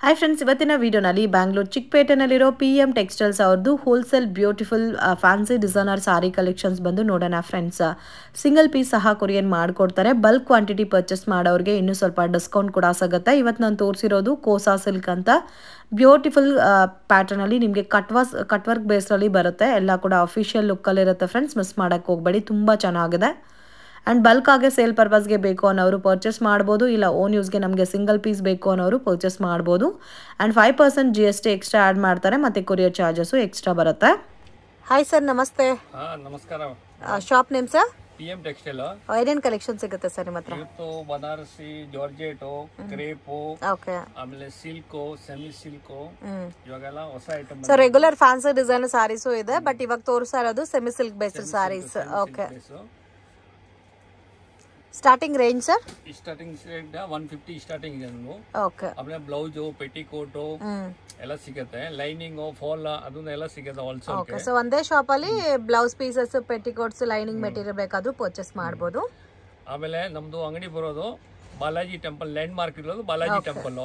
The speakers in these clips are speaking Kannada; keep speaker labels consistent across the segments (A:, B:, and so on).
A: Hi friends, ಇವತ್ತಿನ ವಿಡಿಯೋನಲ್ಲಿ ಬ್ಯಾಂಗ್ಳೂರ್ ಚಿಕ್ಕಪೇಟೆನಲ್ಲಿರೋ PM ಟೆಕ್ಸ್ಟೈಲ್ಸ್ ಅವ್ರದ್ದು ಹೋಲ್ಸೇಲ್ ಬ್ಯೂಟಿಫುಲ್ ಫ್ಯಾನ್ಸಿ ಡಿಸೈನರ್ ಸಾರಿ ಕಲೆಕ್ಷನ್ಸ್ ಬಂದು ನೋಡೋಣ ಫ್ರೆಂಡ್ಸ್. ಸಿಂಗಲ್ ಪೀಸ್ ಸಹ ಕೊರಿಯರ್ ಮಾಡಿಕೊಡ್ತಾರೆ. ಬಲ್ಕ್ ಕ್ವಾಂಟಿಟಿ ಪರ್ಚೇಸ್ ಮಾಡೋರಿಗೆ ಇನ್ನೂ ಸ್ವಲ್ಪ ಡಿಸ್ಕೌಂಟ್ ಕೂಡ ಸಿಗುತ್ತೆ. ಇವತ್ತು ನಾನು ತೋರಿಸಿರೋದು ಕೋಸಾ ಸಿಲ್ಕ್ ಅಂತ ಬ್ಯೂಟಿಫುಲ್ ಪ್ಯಾಟರ್ನ್ ಅಲ್ಲಿ ನಿಮಗೆ ಕಟ್ ವರ್ಕ್ ಬೇಸ್ರಲ್ಲಿ ಬರುತ್ತೆ. ಎಲ್ಲ ಕೂಡ ಅಫಿಷಿಯಲ್ ಲುಕ್ಕಲ್ಲಿ ಇರುತ್ತೆ ಫ್ರೆಂಡ್ಸ್. ಮಿಸ್ ಮಾಡೋಕ್ಕೆ ಹೋಗಬೇಡಿ, ತುಂಬ ಚೆನ್ನಾಗಿದೆ. ಆ್ಯಂಡ್ ಬಲ್ಕ್ ಆಗಿ ಸೇಲ್ ಪರ್ಪಸ್ಗೆ ಬೇಕು ಅನ್ನೋರು ಪರ್ಚೇಸ್ ಮಾಡ್ಬೋದು, ಇಲ್ಲ ಓನ್ ಯೂಸ್ಗೆ ನಮಗೆ ಸಿಂಗಲ್ ಪೀಸ್ ಬೇಕು ಅನ್ನೋರು ಪರ್ಚೇಸ್ ಮಾಡ್ಬೋದು. ಆ್ಯಂಡ್ 5% GST ಎಕ್ಸ್ಟ್ರಾ ಆ್ಯಡ್ ಮಾಡ್ತಾರೆ, ಮತ್ತು ಕೊರಿಯರ್ ಚಾರ್ಜಸ್ಸು ಎಕ್ಸ್ಟ್ರಾ ಬರುತ್ತೆ. ಹಾಯ್ ಸರ್, ನಮಸ್ತೆ.
B: ನಮಸ್ಕಾರ.
A: Shop name sir?
B: PM textile.
A: ಏನೇನು ಕಲೆಕ್ಷನ್ ಸಿಗುತ್ತೆ ಸರ್ ನಿಮ್ಮ ಹತ್ರ?
B: ಇವತ್ತು ಬನಾರಸಿ, ಜಾರ್ಜೆಟು, ಕ್ರೇಪು,
A: ಓಕೆ,
B: ಆಮೇಲೆ ಸಿಲ್ಕು, ಸೆಮಿ ಸಿಲ್ಕು, ಇವಾಗೆಲ್ಲ ಹೊಸ item.
A: So regular fancy design sarees ಇದೆ, ಬಟ್ ಇವಾಗ ತೋರಿಸ್ತಾ ಇರೋದು semi silk based sarees. Okay, starting range sir?
B: Starting 150 starting ಇದೆ.
A: ಓಕೆ,
B: ಆಮೇಲೆ ಬ್ಲೌಸು, ಪೆಟಿಕೋಟು ಎಲ್ಲ ಸಿಗುತ್ತೆ. ಲೈನಿಂಗ್, ಫಾಲ್ ಅದನ್ನೆಲ್ಲ ಸಿಗುತ್ತೆ ಹೋಲ್ಸೇಲ್.
A: ಓಕೆ, ಸೊ ಒಂದೇ ಶಾಪ್ ಅಲ್ಲಿ blouse pieces, petticoats, lining material ಬೇಕಾದ್ರೂ ಪರ್ಚೇಸ್ ಮಾಡಬಹುದು.
B: ಆಮೇಲೆ ನಮ್ದು ಅಂಗಡಿ ಬರೋದು ಬಾಲಾಜಿ ಟೆಂಪಲ್, ಲ್ಯಾಂಡ್ ಮಾರ್ಕ್ ಇರೋದು ಬಾಲಾಜಿ ಟೆಂಪಲ್.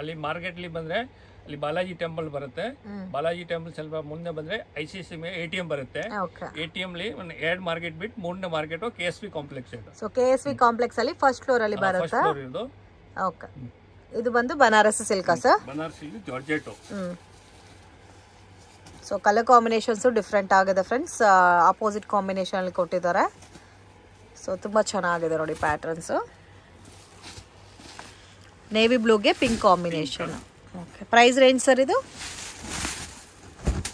B: ಅಲ್ಲಿ ಮಾರ್ಕೆಟ್ ಅಲ್ಲಿ ಬಂದ್ರೆ ಅಲ್ಲಿ ಬಾಲಾಜಿ ಟೆಂಪಲ್ ಬರುತ್ತೆ. ಬಾಲಾಜಿ ಟೆಂಪಲ್ ಸ್ವಲ್ಪ ಮುಂದೆ ಬಂದ್ರೆ ICC ATM ಬರುತ್ತೆ. ATM ಅಲ್ಲಿ ಎರಡು ಮಾರ್ಕೆಟ್ ಬಿಟ್ಟು ಮೂರನೇ ಮಾರ್ಕೆಟ್ KSV ಕಾಂಪ್ಲೆಕ್ಸ್ ಇದೆ.
A: ಸೊ KSV ಕಾಂಪ್ಲೆಕ್ಸ್ ಅಲ್ಲಿ ಫಸ್ಟ್ ಫ್ಲೋರ್ ಅಲ್ಲಿ ಬರುತ್ತೆ. ಓಕೆ, ಇದು ಬಂದು Banarasi silk sir?
B: Banarasi georgette.
A: So colour combinations different ಆಗಿದೆ ಫ್ರೆಂಡ್ಸ್. ಅಪೋಸಿಟ್ ಕಾಂಬಿನೇಷನ್ ಅಲ್ಲಿ ಕೊಟ್ಟಿದ್ದಾರೆ. ಸೊ ತುಂಬಾ ಚೆನ್ನಾಗಿದೆ ನೋಡಿ ಪ್ಯಾಟರ್ನ್ಸ್. ನೇವಿ ಬ್ಲೂಗೆ pink combination. Okay, price range sir ಇದು?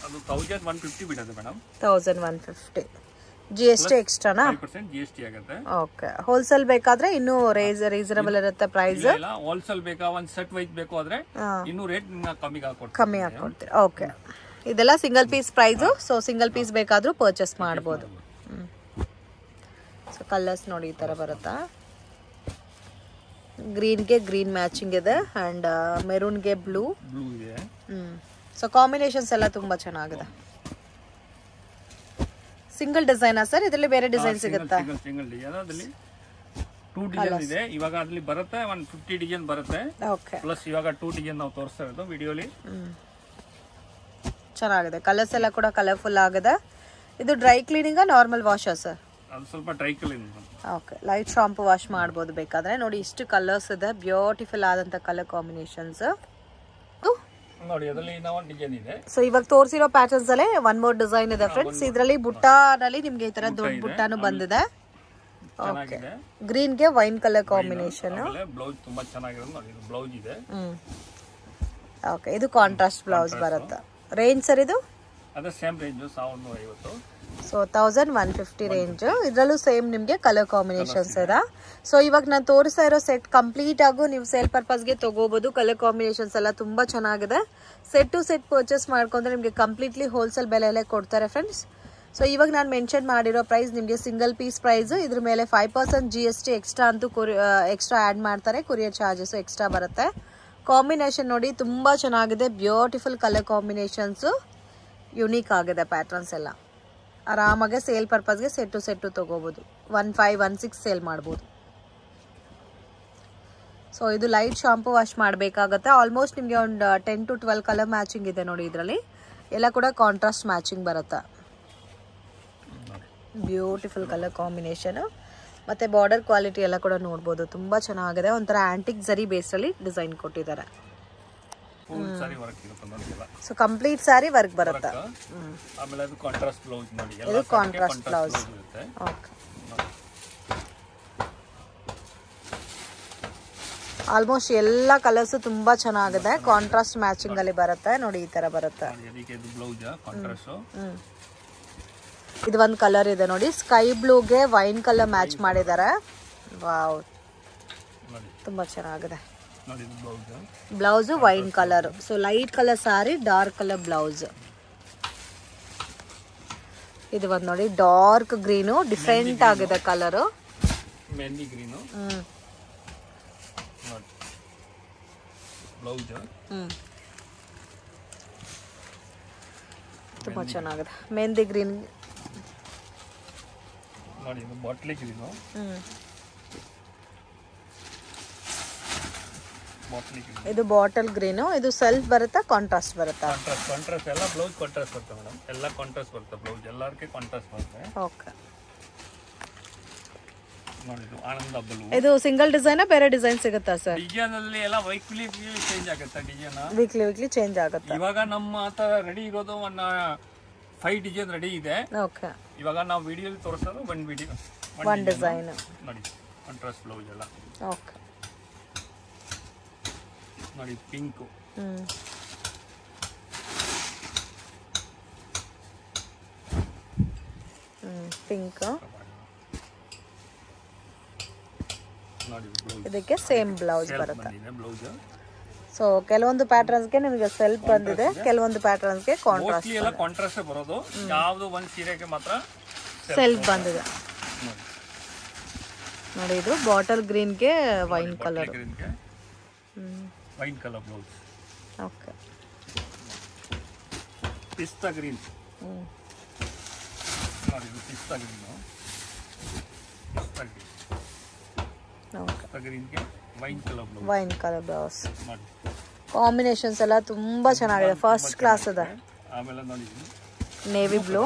B: ಅದು 1150 ಬಿಡುತ್ತೆ ಮೇಡಮ್.
A: 1150. GST ಎಕ್ಸ್ಟ್ರಾನಾ?
B: 5% GST ಆಗುತ್ತೆ.
A: ಓಕೆ, ಹೋಲ್ಸೇಲ್ ಬೇಕಾದ್ರೆ ಇನ್ನೂ ರೀಸನಬಲ್ ಇರುತ್ತೆ ಪ್ರೈಸ್.
B: ಇಲ್ಲ, ಹೋಲ್ಸೇಲ್ ಬೇಕಾ ಒಂದು ಸೆಟ್ ವೈಸ್ ಬೇಕು ಆದ್ರೆ ಇನ್ನೂ ರೇಟ್
A: ಕಮ್ಮಿ ಹಾಕೊಡ್ತೀರಿ. ಓಕೆ, ಇದೆಲ್ಲ single piece price. So single piece ಬೇಕಾದ್ರೂ ಪರ್ಚೇಸ್ ಮಾಡ್ಬೋದು. ಸೊ ಕಲರ್ಸ್ ನೋಡಿ ಈ ತರ ಬರುತ್ತಾ. ಗ್ರೀನ್ಗೆ ಗ್ರೀನ್ ಮ್ಯಾಚಿಂಗ್ ಇದೆ, ಅಂಡ್ ಮೆರೂನ್ಗೆ ಬ್ಲೂ
B: ಇದೆ.
A: ಸೊ ಕಾಂಬಿನೇಷನ್ಸ್ ಎಲ್ಲ ತುಂಬಾ ಚೆನ್ನಾಗಿದೆ. Single design sir? ಇದರಲ್ಲಿ ಬೇರೆ ಡಿಸೈನ್ ಸಿಗುತ್ತಾ?
B: ಸಿಂಗಲ್ ಡಿಸೈನ್, ಅದರಲ್ಲಿ 2 ಡಿಸೈನ್ ಇದೆ. ಇವಾಗ ಅದರಲ್ಲಿ ಬರುತ್ತೆ 150 ಡಿಸೈನ್ ಬರುತ್ತೆ.
A: ಓಕೆ,
B: ಪ್ಲಸ್ ಇವಾಗ 2 ಡಿಸೈನ್ ನಾವು ತೋರಿಸ್ತಾ ಇರೋದು ವಿಡಿಯೋಲಿ.
A: ಚೆನ್ನಾಗಿದೆ. ಕಲರ್ಸ್ ಎಲ್ಲ ಕೂಡ ಕಲರ್ಫುಲ್ ಆಗಿದೆ. ಇದು dry cleaning normal wash sir?
B: ಅದು ಸ್ವಲ್ಪ dry cleaning.
A: Okay, light shampoo wash ಮಾಡ್ಬೋದು ಬೇಕಾದ್ರೆ. ನೋಡಿ ಇಷ್ಟು ಕಲರ್ಸ್ ಇದೆ, ಬ್ಯೂಟಿಫುಲ್ ಆದಂತ ಕಲರ್ ಕಾಂಬಿನೇಷನ್ಸ್.
B: ನೋಡಿ ಅದರಲ್ಲಿ ಇನ್ನೂ ಒಂದು ಡಿಸೈನ್ ಇದೆ.
A: ಸೊ ಇವಾಗ ತೋರಿಸಿರೋ ಪ್ಯಾಟರ್ನ್ಸ್ ಅಲ್ಲೇ ಒನ್ ಮೋರ್ ಡಿಸೈನ್ ಇದೆ ಫ್ರೆಂಡ್ಸ್. ಇದರಲ್ಲಿ ಬುಟ್ಟಾನಲ್ಲಿ ನಿಮ್ಗೆ ಈ ತರ ದೊಡ್ಡ ಬುಟ್ಟಾನು ಬಂದಿದೆ. ಓಕೆ, ಗ್ರೀನ್ ಗೆ ವೈನ್ ಕಲರ್ ಕಾಂಬಿನೇಷನ್.
B: ಬ್ಲೌಸ್ ತುಂಬಾ ಚೆನ್ನಾಗಿದೆ ನೋಡಿ, ಇದು ಬ್ಲೌಸ್ ಇದೆ.
A: ಓಕೆ, ಇದು ಕಾಂಟ್ರಾಸ್ಟ್ ಬ್ಲೌಸ್ ಬರುತ್ತೆ. ರೇಂಜ್ ಸರ್ ಇದು?
B: ಅದೇ ಸೇಮ್ ರೇಂಜ್ 1150.
A: So 1150 range. ಇದರಲ್ಲೂ ಸೇಮ್ ನಿಮಗೆ ಕಲರ್ ಕಾಂಬಿನೇಷನ್ಸ್ ಇದೆ. ಸೊ ಇವಾಗ ನಾನು ತೋರಿಸ್ತಾ ಇರೋ ಸೆಟ್ ಕಂಪ್ಲೀಟ್ ಆಗು ನೀವು ಸೇಲ್ ಪರ್ಪಸ್ಗೆ ತಗೋಬಹುದು. ಕಲರ್ ಕಾಂಬಿನೇಷನ್ಸ್ ಎಲ್ಲ ತುಂಬಾ ಚೆನ್ನಾಗಿದೆ. ಸೆಟ್ ಟು ಸೆಟ್ ಪರ್ಚೇಸ್ ಮಾಡ್ಕೊಂಡ್ರೆ ನಿಮಗೆ ಕಂಪ್ಲೀಟ್ಲಿ ಹೋಲ್ಸೇಲ್ ಬೆಲೆಯಲ್ಲೇ ಕೊಡ್ತಾರೆ ಫ್ರೆಂಡ್ಸ್. ಸೊ ಇವಾಗ ನಾನು ಮೆನ್ಷನ್ ಮಾಡಿರೋ ಪ್ರೈಸ್ ನಿಮಗೆ ಸಿಂಗಲ್ ಪೀಸ್ ಪ್ರೈಸ್. ಇದ್ರ ಮೇಲೆ 5% GST ಎಕ್ಸ್ಟ್ರಾ ಅಂತೂ ಎಕ್ಸ್ಟ್ರಾ ಆ್ಯಡ್ ಮಾಡ್ತಾರೆ. ಕೊರಿಯರ್ ಚಾರ್ಜಸ್ ಎಕ್ಸ್ಟ್ರಾ ಬರುತ್ತೆ. ಕಾಂಬಿನೇಷನ್ ನೋಡಿ ತುಂಬಾ ಚೆನ್ನಾಗಿದೆ. ಬ್ಯೂಟಿಫುಲ್ ಕಲರ್ ಕಾಂಬಿನೇಷನ್ಸ್, ಯುನೀಕ್ ಆಗಿದೆ ಪ್ಯಾಟರ್ನ್ಸ್ ಎಲ್ಲ. ಆರಾಮಾಗೆ ಸೇಲ್ ಪರ್ಪಸ್ಗೆ ಸೆಟ್ ಟು ಸೆಟ್ಟು ತಗೋಬಹುದು. 1516 ಸೇಲ್ ಮಾಡ್ಬೋದು. ಸೊ ಇದು ಲೈಟ್ ಶಾಂಪು ವಾಶ್ ಮಾಡಬೇಕಾಗತ್ತೆ. ಆಲ್ಮೋಸ್ಟ್ ನಿಮಗೆ ಒಂದು 10 to 12 ಕಲರ್ ಮ್ಯಾಚಿಂಗ್ ಇದೆ ನೋಡಿ. ಇದರಲ್ಲಿ ಎಲ್ಲ ಕೂಡ ಕಾಂಟ್ರಾಸ್ಟ್ ಮ್ಯಾಚಿಂಗ್ ಬರುತ್ತೆ. ಬ್ಯೂಟಿಫುಲ್ ಕಲರ್ ಕಾಂಬಿನೇಷನ್, ಮತ್ತೆ ಬಾರ್ಡರ್ ಕ್ವಾಲಿಟಿ ಎಲ್ಲ ಕೂಡ ನೋಡ್ಬೋದು. ತುಂಬಾ ಚೆನ್ನಾಗಿದೆ. ಒಂಥರ ಆಂಟಿಕ್ ಜರಿ ಬೇಸಲ್ಲಿ ಡಿಸೈನ್ ಕೊಟ್ಟಿದ್ದಾರೆ. ಸೊ ಕಂಪ್ಲೀಟ್ ಸಾರಿ ವರ್ಕ್ ಬರುತ್ತೆ.
B: ಆಮೇಲೆ ಅದು ಕಾಂಟ್ರಾಸ್ಟ್ ಬ್ಲೌಸ್ ನೋಡಿ.
A: ಇದು ಕಾಂಟ್ರಾಸ್ಟ್ ಬ್ಲೌಸ್. ಓಕೆ, ಆಲ್ಮೋಸ್ಟ್ ಎಲ್ಲ ಕಲರ್ಸ್ ತುಂಬಾ ಚೆನ್ನಾಗಿದೆ. ಕಾಂಟ್ರಾಸ್ಟ್ ಮ್ಯಾಚಿಂಗ್ ಅಲ್ಲಿ ಬರುತ್ತೆ ನೋಡಿ. ಈ ತರ ಬರುತ್ತೆ. ಇದು ಒಂದು ಕಲರ್ ಇದೆ ನೋಡಿ, ಸ್ಕೈ ಬ್ಲೂಗೆ ವೈನ್ ಕಲರ್ ಮ್ಯಾಚ್ ಮಾಡಿದ್ದಾರೆ. ವಾವ್, ತುಂಬಾ ಚೆನ್ನಾಗಿದೆ. Blouse wine colour. So light colour sari, dark colour blouse. ಇದು ಬಂದು ನೋಡಿ ಡಾರ್ಕ್ ಗ್ರೀನು, ಡಿಫ್ರೆಂಟ್ ಆಗಿದೆ ಕಲರ್.
B: Mehndi green blouse.
A: ತುಂಬಾ ಚೆನ್ನಾಗಿದೆ. ಮೆಹಂದಿ ಗ್ರೀನ್
B: ನೋಡಿ, ಇದು ಬಾಟ್ಲಿ ಗ್ರೀನು. Bottle green.
A: ಇದು ಬಾಟಲ್ ಗ್ರೀನು. ಇದು ಸೆಲ್ಫ್ ಬರುತ್ತಾ ಕಾಂಟ್ರಾಸ್ಟ್ ಬರುತ್ತಾ?
B: ಕಾಂಟ್ರಾಸ್ಟ್ ಎಲ್ಲ ಬ್ಲೌಸ್ ಕಾಂಟ್ರಾಸ್ಟ್ ಬರುತ್ತೆ ಮೇಡಮ್. ಎಲ್ಲ ಕಾಂಟ್ರಾಸ್ಟ್ ಬರುತ್ತೆ ಬ್ಲೌಸ್ ಎಲ್ಲರಿಗೆ ಕಾಂಟ್ರಾಸ್ಟ್ ಬರುತ್ತೆ.
A: ಓಕೆ
B: ನೋಡಿ ಇದು ಆನಂದ ಬ್ಲೂ.
A: ಇದು ಸಿಂಗಲ್ ಡಿಸೈನ್ ಬೇರೆ ಡಿಸೈನ್ ಸಿಗುತ್ತಾ ಸರ್?
B: ಡಿಸೈನ್ ಅಲ್ಲಿ ಎಲ್ಲ ವೀಕ್ಲಿ ಚೇಂಜ್ ಆಗುತ್ತೆ ಡಿಸೈನ್.
A: ವೀಕ್ಲಿ ಚೇಂಜ್ ಆಗುತ್ತೆ.
B: ಇವಾಗ ನಮ್ಮ ಹತ್ರ ರೆಡಿ ಇರೋದು 5 ಡಿಸೈನ್ ರೆಡಿ ಇದೆ.
A: ಓಕೆ
B: ಇವಾಗ ನಾವು ವಿಡಿಯೋಲಿ ತೋರಿಸೋದು
A: ಒನ್ ಡಿಸೈನ್.
B: ನೋಡಿ ಕಾಂಟ್ರಾಸ್ಟ್ ಬ್ಲೌಸ್ ಎಲ್ಲ.
A: ಓಕೆ
B: ನೋಡಿ ಪಿಂಕ್.
A: ಪಿಂಕ್.
B: ನೋಡಿ ಬ್ಲೌಸ್
A: ಇದಕ್ಕೆ ಸೇಮ್ ಬ್ಲೌಸ್ ಬರುತ್ತೆ.
B: ಬ್ಲೌಸ್
A: ಸೊ ಕೆಲವೊಂದು ಪ್ಯಾಟರ್ನ್ಸ್ಗೆ ನಿಮಗೆ ಸೆಲ್ಫ್ ಬಂದಿದೆ, ಕೆಲವೊಂದು ಪ್ಯಾಟರ್ನ್ಸ್ಗೆ ಕಾಂಟ್ರಾಸ್ಟ್.
B: ಎಲ್ಲ ಕಾಂಟ್ರಾಸ್ಟ್ ಬರೋದು. ಯಾವುದು ಒಂದು ಸೀರೆಗೆ ಮಾತ್ರ
A: ಸೆಲ್ಫ್ ಬಂದಿದೆ. ನೋಡಿ ಇದು ಬಾಟಲ್ ಗ್ರೀನ್ಗೆ wine colour.
B: Wine colour blouse.
A: Okay
B: pista green. ನೋಡಿ ಇದು ಪಿಸ್ತಾ ಗ್ರೀನ್. ಪಿಸ್ತಾ ಗ್ರೀನ್ಗೆ wine colour blouse.
A: Wine colour blouse.
B: ನೋಡಿ
A: ಕಾಂಬಿನೇಷನ್ಸ್ ಎಲ್ಲ ತುಂಬಾ ಚೆನ್ನಾಗಿದೆ, ಫಸ್ಟ್ ಕ್ಲಾಸ್ ಇದೆ.
B: ಆಮೇಲೆ ನೋಡಿ
A: ನೇವಿ ಬ್ಲೂ.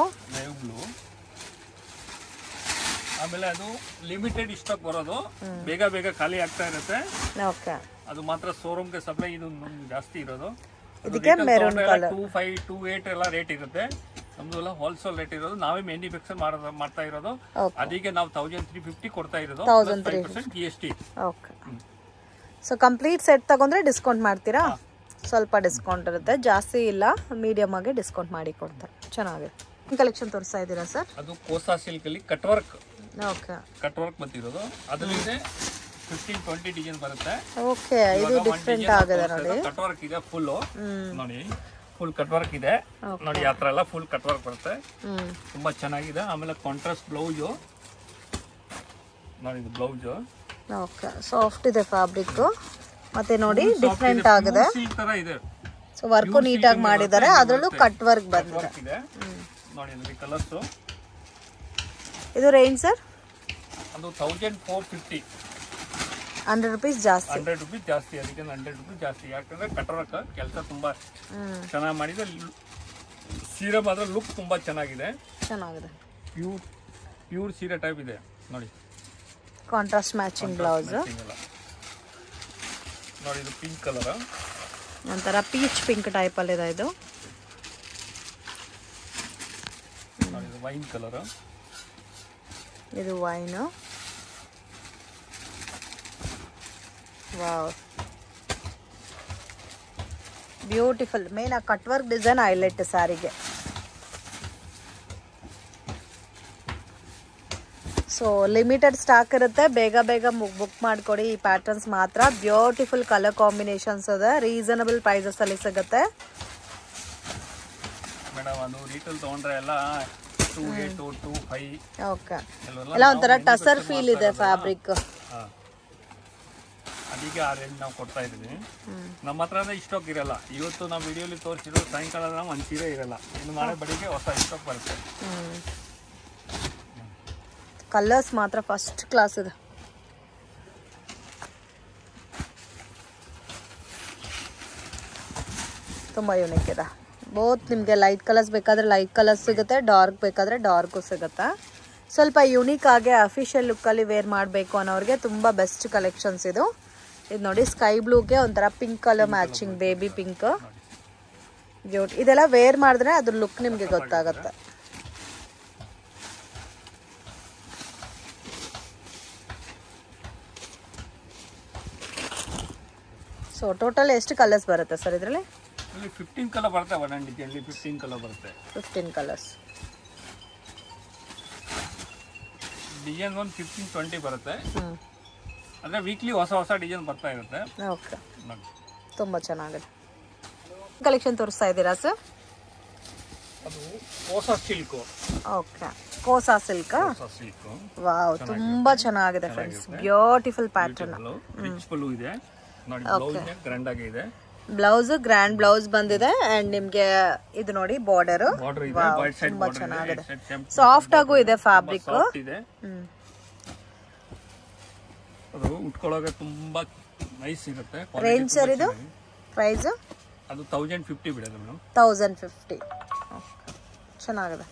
B: ಆಮೇಲೆ ಅದು ಲಿಮಿಟೆಡ್ ಸ್ಟಾಕ್ ಬರೋದು, ಬೇಗ ಬೇಗ ಖಾಲಿ ಆಗ್ತಾ ಇರುತ್ತೆ.
A: ಓಕೆ
B: ಅದು ಮಾತ್ರ ಶೋರೂಮ್ಗೆ ಸಪ್ಲೈ ಇದು ಜಾಸ್ತಿ ಇರೋದು.
A: ಇದಕ್ಕೆ ಮೆರೂನ್ ಕಲರ್
B: 25, 28 ಎಲ್ಲ ರೇಟ್ ಇರುತ್ತೆ. ನಮ್ದು ಹೋಲ್ಸೇಲ್ ರೇಟ್ ಇರೋದು, ನಾವೇ ಮ್ಯಾನುಫ್ಯಾಕ್ಚರ್ ಮಾಡ್ತಾ ಇರೋದು. ಅದಕ್ಕೆ ನಾವು 1350 ಕೊಡ್ತಾ ಇರೋದು. 5% GST.
A: Okay. So complete set ತಗೊಂಡ್ರೆ ಡಿಸ್ಕೌಂಟ್ ಮಾಡ್ತೀರಾ? ಸ್ವಲ್ಪ ಡಿಸ್ಕೌಂಟ್ ಇರುತ್ತೆ, ಜಾಸ್ತಿ ಇಲ್ಲ, ಮೀಡಿಯಮ್ ಆಗಿ ಡಿಸ್ಕೌಂಟ್ ಮಾಡಿ ಕೊಡ್ತಾರೆ. ಚೆನ್ನಾಗಿದೆ. ಕಲೆಕ್ಷನ್ ತೋರಿಸ್ತಾ ಇದ್ದೀರಾ ಸರ್?
B: ಅದು ಕೋಸಾ ಸಿಲ್ಕ್ ಅಲ್ಲಿ cut work.
A: Okay
B: cut work ಬಂದಿರೋದು. ಅದರಲ್ಲಿ 15-20 ಡಿಸೈನ್ ಬರುತ್ತೆ.
A: ಓಕೆ ಇದು ಡಿಫರೆಂಟ್ ಆಗಿದೆ ನೋಡಿ.
B: ಕಟ್ ವರ್ಕ್ ಇದೆ ಫುಲ್. ನೋಡಿ ಫುಲ್ ಕಟ್ ವರ್ಕ್ ಇದೆ ನೋಡಿ. ಆ ಥರ ಎಲ್ಲ ಫುಲ್ ಕಟ್ ವರ್ಕ್ ಬರುತ್ತೆ, ತುಂಬಾ ಚೆನ್ನಾಗಿದೆ. ಆಮೇಲೆ ಕಾಂಟ್ರಾಸ್ಟ್ ಬ್ಲೌಸ್. ನೋಡಿ ಇದು ಬ್ಲೌಸ್.
A: ಓಕೆ ಸಾಫ್ಟ್ ಇದೆ ಫ್ಯಾಬ್ರಿಕ್. ಮತ್ತೆ ನೋಡಿ ಡಿಫರೆಂಟ್ ಆಗಿದೆ. ಸೊ ವರ್ಕ್ ನೀಟಾಗಿ ಮಾಡಿದ್ದಾರೆ, ಅದರಲ್ಲೂ ಕಟ್ ವರ್ಕ್ ಬಂದಿದೆ.
B: ನೋಡಿ ಇದು ಕಲರ್ಸ್.
A: ಇದು ರೇಂಜ್ ಸರ್?
B: ಅದು 1450.
A: 100 ರೂಪೀಸ್ ಜಾಸ್ತಿ.
B: 100 ರೂಪೀಸ್ ಜಾಸ್ತಿ. ಅದಕ್ಕೆ 100 ರೂಪೀಸ್ ಜಾಸ್ತಿ. ಯಾಕಂದ್ರೆ ಕಟ್ ವರ್ಕ್ ಕೆಲಸ ತುಂಬಾ ಚೆನ್ನಾಗಿ ಮಾಡಿದೆ. ಸೀರೆ ಮಾತ್ರ ಲುಕ್ ತುಂಬಾ ಚೆನ್ನಾಗಿದೆ. ಪ್ಯೂರ್ ಸೀರೆ ಟೈಪ್ ಇದೆ ನೋಡಿ.
A: Contrast matching blouse.
B: ನೋಡಿ ಇದು ಪಿಂಕ್ ಕಲರ್,
A: ಒಂಥರ ಪೀಚ್ ಪಿಂಕ್ ಟೈಪ್ ಅಲ್ಲಿ ಇದೆ. ಇದು
B: ನೋಡಿ ಇದು ವೈನ್ ಕಲರ್.
A: ಇದು ವೈನ್. Wow beautiful. ಮೇನ್ ಆ ಕಟ್ ವರ್ಕ್ ಡಿಸೈನ್ ಹೈಲೈಟ್ ಸಾರಿಗೆ. ಸೊ ಲಿಮಿಟೆಡ್ ಸ್ಟಾಕ್ ಇರುತ್ತೆ, ಬೇಗ ಬೇಗ ಬುಕ್ ಮಾಡಿಕೊಡಿ. ಈ ಪ್ಯಾಟರ್ನ್ಸ್ ಮಾತ್ರ ಬ್ಯೂಟಿಫುಲ್ ಕಲರ್ ಕಾಂಬಿನೇಷನ್ಸ್ ಇದೆ, ರೀಸನಬಲ್ ಪ್ರೈಸಸ್ ಅಲ್ಲಿ ಸಿಗುತ್ತೆ.
B: ಮೇಡಮ್ ಅದು ರೀಟೇಲ್ ತಗೊಂಡ್ರೆ ಎಲ್ಲ 28, 25.
A: ಓಕೆ ಎಲ್ಲ ಒಂಥರ ಟಸರ್ ಫೀಲ್ ಇದೆ ಫ್ಯಾಬ್ರಿಕ್.
B: ಅದಕ್ಕೆ ಆ ರೇಂಜ್ ನಾವು ಕೊಡ್ತಾ ಇದ್ದೀವಿ. ನಮ್ಮ ಹತ್ರ ಸ್ಟಾಕ್ ಇರಲ್ಲ. ಇವತ್ತು ನಾವು ವಿಡಿಯೋಲಿ ತೋರಿಸಿರೋ ಸಾಯಂಕಾಲ ಒಂದು ಸೀರೆ ಇರಲ್ಲ, ಇನ್ನು ನಾಳೆ ಬೆಳಿಗ್ಗೆ ಹೊಸ ಸ್ಟಾಕ್ ಬರುತ್ತೆ.
A: ಕಲರ್ಸ್ ಮಾತ್ರ ಫಸ್ಟ್ ಕ್ಲಾಸ್ ಇದೆ. ತುಂಬ ಯೂನಿಕ್ ಇದೆ. ಬೋತ್ ನಿಮಗೆ ಲೈಟ್ ಕಲರ್ಸ್ ಬೇಕಾದರೆ ಲೈಟ್ ಕಲರ್ಸ್ ಸಿಗುತ್ತೆ, ಡಾರ್ಕ್ ಬೇಕಾದರೆ ಡಾರ್ಕು ಸಿಗುತ್ತೆ. ಸ್ವಲ್ಪ ಯೂನಿಕ್ ಆಗಿ ಅಫಿಷಿಯಲ್ ಲುಕ್ಕಲ್ಲಿ ವೇರ್ ಮಾಡಬೇಕು ಅನ್ನೋರಿಗೆ ತುಂಬ ಬೆಸ್ಟ್ ಕಲೆಕ್ಷನ್ಸ್ ಇದು. ಇದು ನೋಡಿ ಸ್ಕೈ ಬ್ಲೂಗೆ ಒಂಥರ pink colour matching, baby pink. ಇದೆಲ್ಲ ವೇರ್ ಮಾಡಿದ್ರೆ ಅದ್ರ ಲುಕ್ ನಿಮಗೆ ಗೊತ್ತಾಗುತ್ತೆ. ಸೊ ಟೋಟಲ್ ಎಷ್ಟು ಕಲರ್ಸ್ ಬರುತ್ತೆ ಸರ್ ಇದರಲ್ಲಿ?
B: 15 ಕಲರ್ ಬರುತ್ತೆ. 15 ಕಲರ್ ಬರುತ್ತೆ.
A: 15 ಕಲರ್ಸ್.
B: ಡಿಸೈನ್ ಒಂದು 15-20 ಬರುತ್ತೆ. ಅಂದರೆ ವೀಕ್ಲಿ ಹೊಸ ಹೊಸ ಡಿಸೈನ್ ಬರ್ತಾ ಇರುತ್ತೆ.
A: ಓಕೆ ತುಂಬ ಚೆನ್ನಾಗಿದೆ. ಕಲೆಕ್ಷನ್ ತೋರಿಸ್ತಾ ಇದ್ದೀರಾ ಸರ್?
B: ಅದು kosa silk.
A: Okay kosa silk. Wow ತುಂಬಾ ಚೆನ್ನಾಗಿದೆ ಫ್ರೆಂಡ್ಸ್, ಬ್ಯೂಟಿಫುಲ್ ಪ್ಯಾಟರ್ನ್.
B: ರಿಚ್ ಪಲ್ಲು ಇದೆ ನೋಡಿ. ಬ್ಲೌಸ್ ಗ್ರ್ಯಾಂಡ್ ಆಗಿ ಇದೆ.
A: ಬ್ಲೌಸ್ ಗ್ರ್ಯಾಂಡ್ ಬ್ಲೌಸ್ ಬಂದಿದೆ ಅಂಡ್ ನಿಮ್ಗೆ ಇದು ನೋಡಿ ಬಾರ್ಡರ್ ತುಂಬಾ ಚೆನ್ನಾಗಿದೆ. ಸಾಫ್ಟ್ ಆಗು ಇದೆ ಫ್ಯಾಬ್ರಿಕ್.
B: ಅದು ಉಟ್ಕೊಳ್ಳೋಕೆ ತುಂಬಾ ನೈಸ್ ಇರುತ್ತೆ.
A: ರೇಂಜ್ ಸರ್ ಇದು ಪ್ರೈಸ್
B: ಅದು 1050 ಬಿಡೋದು ಮೇಡಮ್.
A: 1050 ಚೆನ್ನಾಗಿದೆ.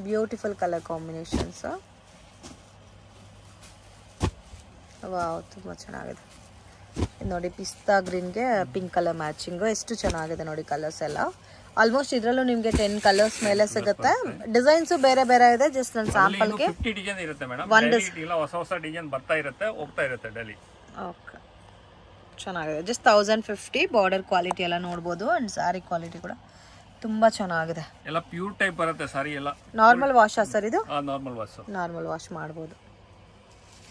A: Beautiful colour combinations. ವಾವ್ ತುಂಬ ಚೆನ್ನಾಗಿದೆ. ನೋಡಿ ಪಿಸ್ತಾ ಗ್ರೀನ್ಗೆ ಪಿಂಕ್ ಕಲರ್ ಮ್ಯಾಚಿಂಗು ಎಷ್ಟು ಚೆನ್ನಾಗಿದೆ ನೋಡಿ ಕಲರ್ಸ್ ಎಲ್ಲ. ಆಲ್ಮೋಸ್ಟ್ ಇದರಲ್ಲೂ ನಿಮಗೆ 10 ಕಲರ್ಸ್ ಮೇಲೆ ಸಿಗುತ್ತೆ. ಡಿಸೈನ್ಸ್ ಬೇರೆ ಬೇರೆ ಇದೆ. ಜಸ್ಟ್ ನನ್ನ ಸ್ಯಾಂಪಲ್ಗೆ
B: 50 ಡಿಸೈನ್ ಇರುತ್ತೆ ಮೇಡಮ್. ಹೊಸ ಹೊಸ ಡಿಸೈನ್ ಬರ್ತಾ ಇರುತ್ತೆ, ಹೋಗ್ತಾ ಇರುತ್ತೆ ಡೈಲಿ.
A: ಓಕೆ ಚೆನ್ನಾಗಿದೆ. ಜಸ್ಟ್ 1050. ಬಾರ್ಡರ್ ಕ್ವಾಲಿಟಿ ಎಲ್ಲ ನೋಡ್ಬೋದು. ಅಂಡ್ ಸಾರಿ ಕ್ವಾಲಿಟಿ ಕೂಡ ತುಂಬಾ ಚೆನ್ನಾಗಿದೆ.
B: ಎಲ್ಲ ಪ್ಯೂರ್ ಟೈಪ್ ಬರುತ್ತೆ ಸಾರಿ ಎಲ್ಲ.
A: ನಾರ್ಮಲ್ ವಾಶ್ ಸರ್ ಇದು?
B: Normal wash.
A: ನಾರ್ಮಲ್ ವಾಶ್ ಮಾಡ್ಬೋದು.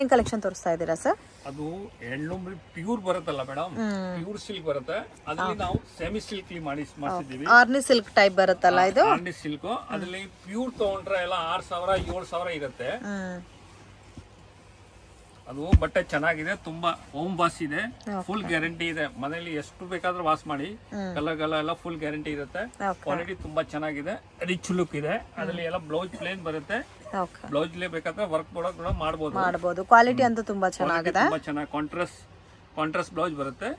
A: ಏನ್ ಕಲೆಕ್ಷನ್ ತೋರಿಸ್ತಾ ಇದ್ದೀರಾ ಸರ್?
B: ಅದು ಹೆಣ್ಲೂಮ್ ಪ್ಯೂರ್ ಬರುತ್ತಲ್ಲ ಮೇಡಮ್, ಪ್ಯೂರ್ ಸಿಲ್ಕ್ ಬರುತ್ತೆ. ಅದ್ರಲ್ಲಿ ನಾವು ಸೆಮಿ ಸಿಲ್ಕ್ ಮಾಡಿಸಿದೀವಿ.
A: ಆರ್ನಿ ಸಿಲ್ಕ್ ಟೈಪ್ ಬರುತ್ತಲ್ಲ ಇದು?
B: ಆರ್ನಿ ಸಿಲ್ಕ್. ಅದ್ರಲ್ಲಿ ಪ್ಯೂರ್ ತಗೊಂಡ್ರೆ ಎಲ್ಲ 6000 7000 ಇರುತ್ತೆ. ಅದು ಬಟ್ಟೆ ಚೆನ್ನಾಗಿದೆ, ತುಂಬಾ ಹೋಮ್ ವಾಶ್ ಇದೆ, ಫುಲ್ ಗ್ಯಾರಂಟಿ ಇದೆ. ಮನೆಯಲ್ಲಿ ಎಷ್ಟು ಬೇಕಾದ್ರೂ ವಾಶ್ ಮಾಡಿ, ಕಲರ್ ಎಲ್ಲ ಫುಲ್ ಗ್ಯಾರಂಟಿ ಇರುತ್ತೆ. ಕ್ವಾಲಿಟಿ ತುಂಬಾ ಚೆನ್ನಾಗಿದೆ, ರಿಚ್ ಲುಕ್ ಇದೆ. ಅದರಲ್ಲಿ ಎಲ್ಲ ಬ್ಲೌಸ್ ಪ್ಲೇನ್ ಬರುತ್ತೆ. ಬ್ಲೌಸ್ ಬೇಕಾದ್ರೆ ವರ್ಕ್ ಕೂಡ ಮಾಡಬಹುದು.
A: ಕ್ವಾಲಿಟಿ ಅಂತೂ ತುಂಬಾ ಚೆನ್ನಾಗಿದೆ.
B: ತುಂಬಾ ಚೆನ್ನಾಗಿ ಕಾಂಟ್ರಾಸ್ಟ್ ಬ್ಲೌಸ್ ಬರುತ್ತೆ.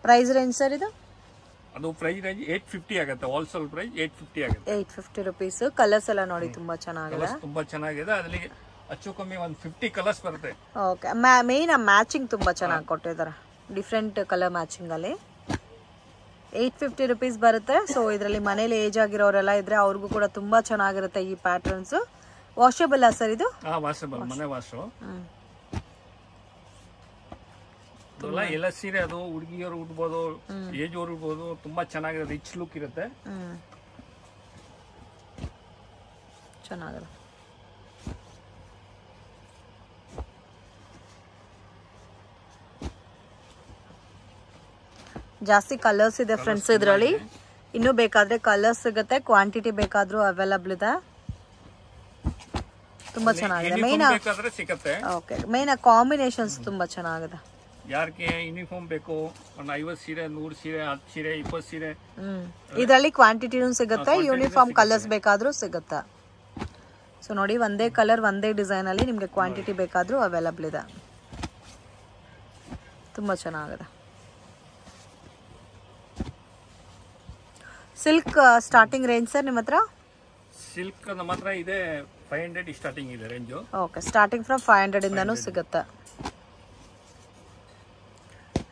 A: ಪ್ರೈಸ್ ರೇಂಜ್ ಸರ್ ಇದು?
B: ಅದು ಪ್ರೈಸ್ ರೇಂಜ್ 850 ಆಗುತ್ತೆ. ಹೋಲ್ಸೇಲ್ ಪ್ರೈಸ್ 850 ಆಗುತ್ತೆ.
A: 850 rupees. ಕಲರ್ಸ್ ಎಲ್ಲ ನೋಡಿ ತುಂಬಾ ಚೆನ್ನಾಗಿದೆ.
B: ತುಂಬಾ ಚೆನ್ನಾಗಿದೆ. ಅದರಲ್ಲಿ ಹೆಚ್ಚು ಕಮ್ಮಿ ಒಂದು 50 ಕಲರ್ಸ್ ಬರುತ್ತೆ.
A: ಓಕೆ. ಮೇನ್ ಮ್ಯಾಚಿಂಗ್ ತುಂಬಾ ಚೆನ್ನಾಗಿ ಕೊಟ್ಟಿದ್ದಾರೆ. ಡಿಫ್ರೆಂಟ್ ಕಲರ್ ಮ್ಯಾಚಿಂಗ್ ಅಲ್ಲಿ 850 rupees ಬರುತ್ತೆ. ಸೊ ಇದರಲ್ಲಿ ಮನೇಲಿ ಏಜ್ ಆಗಿರೋರೆಲ್ಲ ಇದ್ರೆ ಅವ್ರಿಗೂ ಕೂಡ ತುಂಬಾ ಚೆನ್ನಾಗಿರುತ್ತೆ ಈ ಪ್ಯಾಟರ್ನ್ಸ್. ವಾಷಬಲ್ ಸರ್ ಇದು?
B: ವಾಷಬಲ್, ಮನೆ ವಾಶು. ಎಲ್ಲ ಸೀರೆ ಅದು ಹುಡುಗಿಯರು ಉಡ್ಬೋದು, ಏಜ್ ಅವರು ಉಡ್ಬೋದು. ತುಂಬಾ ಚೆನ್ನಾಗಿದೆ, ರಿಚ್ ಲುಕ್ ಇರುತ್ತೆ.
A: ಚೆನ್ನಾಗಿದೆ. ಜಾಸ್ತಿ ಕಲರ್ಸ್ ಇದೆ ಫ್ರೆಂಡ್ಸ್ ಇದರಲ್ಲಿ. ಇನ್ನೂ ಬೇಕಾದ್ರೆ ಕಲರ್ಸ್ ಸಿಗುತ್ತೆ, ಕ್ವಾಂಟಿಟಿ ಬೇಕಾದ್ರೂ ಅವೈಲಬಲ್ ಇದೆ. ತುಂಬಾ ಚೆನ್ನಾಗಿದೆ. ಮೇನ್ ಕಾಂಬಿನೇಷನ್ಸ್ ತುಂಬಾ ಚೆನ್ನಾಗಿದೆ.
B: ಯಾರಿಗೆ ಯೂನಿಫಾರ್ಮ್ ಬೇಕು, ಒಂದು 50 ಸೀರೆ, 100 ಸೀರೆ, 10 ಸೀರೆ, 20 ಸೀರೆ,
A: ಇದರಲ್ಲಿ ಕ್ವಾಂಟಿಟಿನೂ ಸಿಗುತ್ತೆ. ಯೂನಿಫಾರ್ಮ್ ಕಲರ್ಸ್ ಬೇಕಾದ್ರೂ ಸಿಗುತ್ತೆ. ಸೊ ನೋಡಿ, ಒಂದೇ ಕಲರ್ ಒಂದೇ ಡಿಸೈನ್ ಅಲ್ಲಿ ನಿಮ್ಗೆ ಕ್ವಾಂಟಿಟಿ ಬೇಕಾದ್ರೂ ಅವೈಲಬಲ್ ಇದೆ. ತುಂಬಾ ಚೆನ್ನಾಗಿದೆ. ಸಿಲ್ಕ್ ಸ್ಟಾರ್ಟಿಂಗ್ ರೇಂಜ್ ಸರ್ ನಿಮ್ಮ ಹತ್ರ?
B: ಸಿಲ್ಕ್ ನಮ್ಮ ಹತ್ರ ಇದೆ 500 ಸ್ಟಾರ್ಟಿಂಗ್ ಇದೆ ರೇಂಜ್.
A: ಓಕೆ, ಸ್ಟಾರ್ಟಿಂಗ್ ಫ್ರಮ್ 500 ಇಂದನೂ ಸಿಗುತ್ತೆ.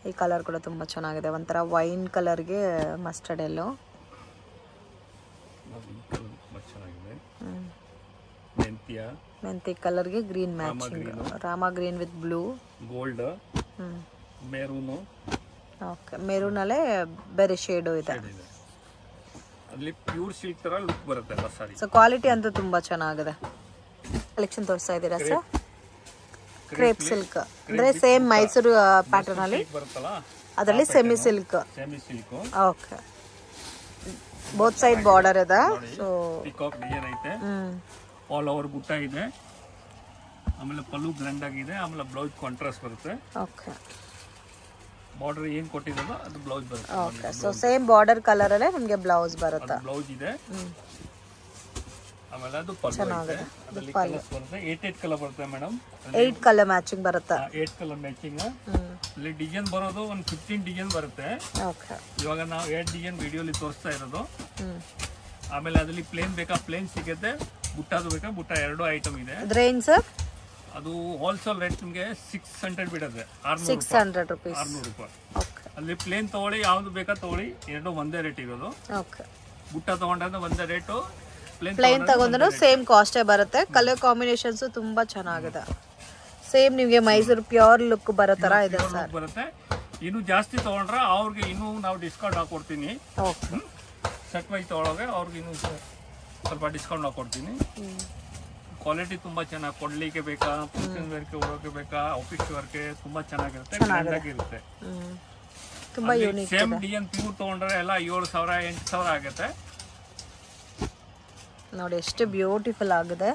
A: ಈ ಕಲರ್ ಕೂಡ ತುಂಬಾ ಚೆನ್ನಾಗಿದೆ. ಒಂಥರ ವೈನ್ ಕಲರ್ಗೆ ಮಸ್ಟರ್ಡ್ ಎಲ್ಲೋ. ಮೆಂತಿ ಕಲರ್ಗೆ green matching. Rama green with blue,
B: gold, maroon.
A: Okay, maroon ಅಲ್ಲೇ ಬೇರೆ ಶೇಡು ಇದೆ.
B: ಅಲ್ಲಿ ಪ್ಯೂರ್ ಸಿಲ್ಕ್ ತರ ಲುಕ್ ಬರುತ್ತೆ ಎಲ್ಲ ಸಾರಿ.
A: ಸೊ ಕ್ವಾಲಿಟಿ ಅಂತೂ ತುಂಬಾ ಚೆನ್ನಾಗಿದೆ. ಕಲೆಕ್ಷನ್ ತೋರಿಸ್ತಾ ಇದ್ದೀರಾ ಸರ್? ಕ್ರೇಪ್ ಸಿಲ್ಕ್ ಅಂದ್ರೆ ಸೇಮ್ ಮೈಸೂರು ಪ್ಯಾಟರ್ನ್ ಅಲ್ಲಿ
B: ಬರುತ್ತಲ್ಲ,
A: ಅದರಲ್ಲಿ semi silk. Okay, both side border ಇದೆ. ಸೊ
B: ಪಿಕಾಕ್ ಡಿಸೈನ್ ಐತೆ, ಆಲ್ ಓವರ್ ಬುಟ್ಟ ಇದೆ. ಆಮೇಲೆ ಪಲ್ಲು ಗ್ರ್ಯಾಂಡ್ ಆಗಿದೆ. ಆಮೇಲೆ ಬ್ಲೌಸ್ ಕಾಂಟ್ರಾಸ್ಟ್ ಬರುತ್ತೆ.
A: ಓಕೆ,
B: ಬಾರ್ಡರ್ ಏನ್ ಕೊಟ್ಟಿರೋದು ಅದು ಬ್ಲೌಸ್ ಬರುತ್ತೆ.
A: Okay, so same border colour ಅಲ್ಲೇ ನಿಮಗೆ ಬ್ಲೌಸ್ ಬರುತ್ತೆ.
B: ಬ್ಲೌಸ್ ಇದೆ. ಆಮೇಲೆ ಅದು ಪಲ್ಲು ಇದೆ. ಅದರಲ್ಲಿ ಕಲರ್ಸ್ ಬರುತ್ತೆ. 8 ಕಲರ್ ಬರುತ್ತೆ ಮೇಡಮ್.
A: 8 ಕಲರ್ ಮ್ಯಾಚಿಂಗ್ ಬರುತ್ತೆ.
B: 8 ಕಲರ್ ಮ್ಯಾಚಿಂಗ್. ಅಲ್ಲಿ ಡಿಸೈನ್ ಬರೋದು ಒಂದು 15 ಡಿಸೈನ್ ಬರುತ್ತೆ.
A: ಓಕೆ,
B: ಇವಾಗ ನಾವು 8 ಡಿಸೈನ್ ವಿಡಿಯೋಲಿ ತೋರಿಸ್ತಾ ಇರೋದು. ಆಮೇಲೆ ಅದರಲ್ಲಿ ಪ್ಲೇನ್ ಬೇಕಾ ಪ್ಲೇನ್ ಸಿಗುತ್ತೆ, ಬುಟ್ಟಾದು ಬೇಕಾ ಬುಟ್ಟ, ಎರಡು ಐಟಮ್ ಇದೆ.
A: Range sir?
B: ಅದು ಹೋಲ್ಸೇಲ್ ರೇಟ್ ನಿಮಗೆ 600 ಬಿಡುತ್ತೆ.
A: 600 rupees.
B: 600 ರೂಪಾಯಿ.
A: ಓಕೆ,
B: ಅಲ್ಲಿ ಪ್ಲೇನ್ ತಗೊಳ್ಳಿ, ಯಾವ್ದು ಬೇಕಾ ತಗೊಳ್ಳಿ, ಎರಡು ಒಂದೇ ರೇಟ್ ಇರೋದು.
A: ಓಕೆ,
B: ಬುಟ್ಟ ತಗೊಂಡ್ರೆ ಒಂದೇ ರೇಟು,
A: ಪ್ಲೇನ್ ತಗೊಂಡ್ರು ಸೇಮ್ ಕಾಸ್ಟೇ ಬರುತ್ತೆ. ಕಲರ್ ಕಾಂಬಿನೇಷನ್ಸ್ ತುಂಬಾ ಚೆನ್ನಾಗಿದೆ. ಸೇಮ್ ನಿಮಗೆ ಮೈಸೂರು ಪ್ಯೂರ್ ಲುಕ್ ಬರೋ ತರ ಇದೆ ಸರ್.
B: ಬರುತ್ತೆ. ಇನ್ನು ಜಾಸ್ತಿ ತಗೊಂಡ್ರೆ ಅವ್ರಿಗೆ ಇನ್ನೂ ನಾವು ಡಿಸ್ಕೌಂಟ್ ಹಾಕೊಡ್ತೀನಿ.
A: ಓಕೆ,
B: ಸೆಟ್ ವೈಸ್ ತಗೊಳ್ಳೋಗೆ ಅವ್ರಿಗೆ ಇನ್ನೂ ಸ್ವಲ್ಪ ಡಿಸ್ಕೌಂಟ್ ಹಾಕೊಡ್ತೀನಿ. ಕ್ವಾಲಿಟಿ ತುಂಬಾ ಚೆನ್ನಾಗಿ, ಕೊಡ್ಲಿಕ್ಕೆ ಬೇಕಾ, ಫಂಕ್ಷನ್ ವೇರ್ಗೆ ಉಡೋಕೆ ಬೇಕಾ, ಆಫೀಸ್ ವರ್ಕ್ಗೆ ತುಂಬಾ ಚೆನ್ನಾಗಿರುತ್ತೆ, ಗ್ರ್ಯಾಂಡ್ ಆಗಿರುತ್ತೆ.
A: ತುಂಬಾ ಯೂನಿಕ್.
B: ಸೇಮ್ ಡಿಸೈನ್ ಪ್ಯೂರ್ ತಗೊಂಡ್ರೆ ಎಲ್ಲ 7000 8000 ಆಗುತ್ತೆ.
A: ನೋಡಿ ಎಷ್ಟು ಬ್ಯೂಟಿಫುಲ್ ಆಗಿದೆ.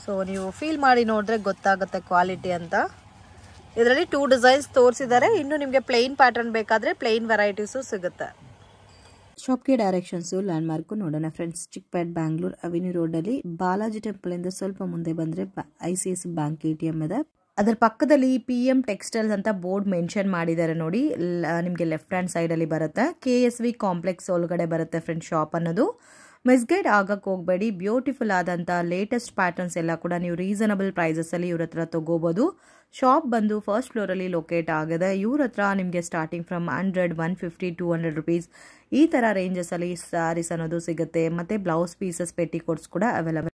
A: ಸೊ ನೀವು ಫೀಲ್ ಮಾಡಿ ನೋಡಿದ್ರೆ ಗೊತ್ತಾಗುತ್ತೆ ಕ್ವಾಲಿಟಿ ಅಂತ. ಇದರಲ್ಲಿ 2 ಡಿಸೈನ್ಸ್ ತೋರಿಸಿದ್ದಾರೆ. ಇನ್ನು ನಿಮಗೆ ಪ್ಲೇನ್ ಪ್ಯಾಟರ್ನ್ ಬೇಕಾದ್ರೆ ಪ್ಲೇನ್ ವೆರೈಟೀಸು ಸಿಗುತ್ತೆ. ಶಾಪ್ಗೆ ಡೈರೆಕ್ಷನ್ಸು ಲ್ಯಾಂಡ್ಮಾರ್ಕು ನೋಡೋಣ ಫ್ರೆಂಡ್ಸ್. ಚಿಕ್ಕಪೇಟ್ ಬ್ಯಾಂಗ್ಳೂರ್ ಅವೆನ್ಯೂ ರೋಡಲ್ಲಿ ಬಾಲಾಜಿ ಟೆಂಪಲ್ ಇಂದ ಸ್ವಲ್ಪ ಮುಂದೆ ಬಂದರೆ ICICI ಬ್ಯಾಂಕ್ ATM ಇದೆ. ಅದರ ಪಕ್ಕದಲ್ಲಿ PM ಟೆಕ್ಸ್ಟೈಲ್ಸ್ ಅಂತ ಬೋರ್ಡ್ ಮೆನ್ಷನ್ ಮಾಡಿದ್ದಾರೆ ನೋಡಿ. ನಿಮಗೆ ಲೆಫ್ಟ್ ಹ್ಯಾಂಡ್ ಸೈಡಲ್ಲಿ ಬರುತ್ತೆ. KSV ಕಾಂಪ್ಲೆಕ್ಸ್ ಒಳಗಡೆ ಬರುತ್ತೆ ಫ್ರೆಂಡ್ಸ್ ಶಾಪ್ ಅನ್ನೋದು. ಮಿಸ್ಗೈಡ್ ಆಗಕ್ಕೆ ಹೋಗಬೇಡಿ. ಬ್ಯೂಟಿಫುಲ್ ಆದಂಥ ಲೇಟೆಸ್ಟ್ ಪ್ಯಾಟರ್ನ್ಸ್ ಎಲ್ಲ ಕೂಡ ನೀವು ರೀಸನಬಲ್ ಪ್ರೈಸಸಲ್ಲಿ ಇವ್ರ ಹತ್ರ ತೊಗೋಬೋದು. ಶಾಪ್ ಬಂದು ಫಸ್ಟ್ ಫ್ಲೋರಲ್ಲಿ ಲೊಕೇಟ್ ಆಗಿದೆ. ಇವ್ರ ಹತ್ರ ನಿಮಗೆ ಸ್ಟಾರ್ಟಿಂಗ್ ಫ್ರಮ್ 100, 150, 200 ರುಪೀಸ್ ಈ ಥರ ರೇಂಜಸಲ್ಲಿ ಸ್ಯಾರೀಸ್ ಅನ್ನೋದು ಸಿಗುತ್ತೆ. ಮತ್ತು ಬ್ಲೌಸ್ ಪೀಸಸ್, ಪೆಟಿಕೋಟ್ಸ್ ಕೂಡ ಅವೈಲಬಲ್